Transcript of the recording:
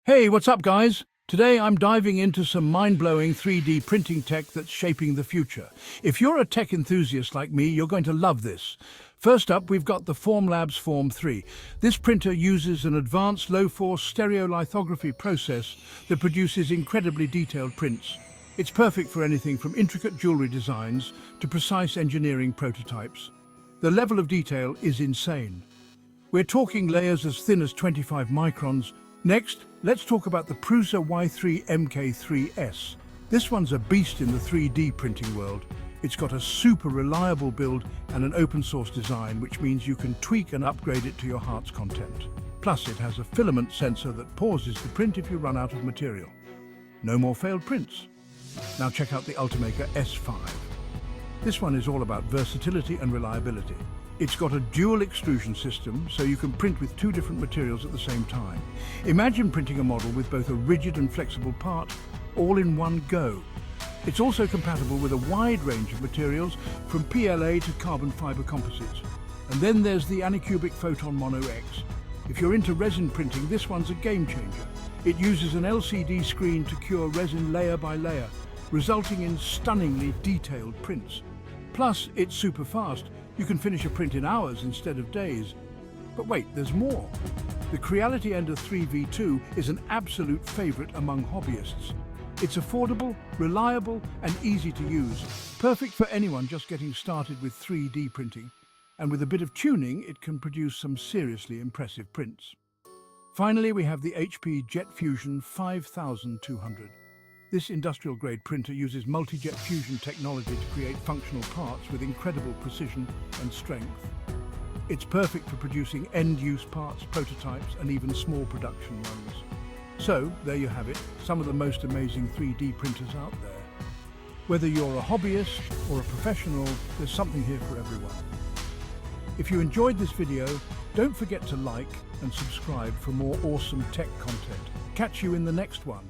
Hey, what's up, guys? Today I'm diving into some mind-blowing 3D printing tech that's shaping the future. If you're a tech enthusiast like me, you're going to love this. First up, we've got the Formlabs Form 3. This printer uses an advanced low-force stereolithography process that produces incredibly detailed prints. It's perfect for anything from intricate jewelry designs to precise engineering prototypes. The level of detail is insane. We're talking layers as thin as 25 microns. Next, let's talk about the Prusa Y3 MK3S. This one's a beast in the 3D printing world. It's got a super reliable build and an open source design, which means you can tweak and upgrade it to your heart's content. Plus, it has a filament sensor that pauses the print if you run out of material. No more failed prints. Now check out the Ultimaker S5. This one is all about versatility and reliability. It's got a dual extrusion system, so you can print with two different materials at the same time. Imagine printing a model with both a rigid and flexible part, all in one go. It's also compatible with a wide range of materials, from PLA to carbon fiber composites. And then there's the Anycubic Photon Mono X. If you're into resin printing, this one's a game changer. It uses an LCD screen to cure resin layer by layer, resulting in stunningly detailed prints. Plus, it's super fast. You can finish a print in hours instead of days. But wait, there's more. The Creality Ender 3V2 is an absolute favorite among hobbyists. It's affordable, reliable, and easy to use, perfect for anyone just getting started with 3D printing. And with a bit of tuning, it can produce some seriously impressive prints. Finally, we have the HP Jet Fusion 5200. This industrial-grade printer uses multi-jet fusion technology to create functional parts with incredible precision and strength. It's perfect for producing end-use parts, prototypes, and even small production runs. So, there you have it, some of the most amazing 3D printers out there. Whether you're a hobbyist or a professional, there's something here for everyone. If you enjoyed this video, don't forget to like and subscribe for more awesome tech content. Catch you in the next one.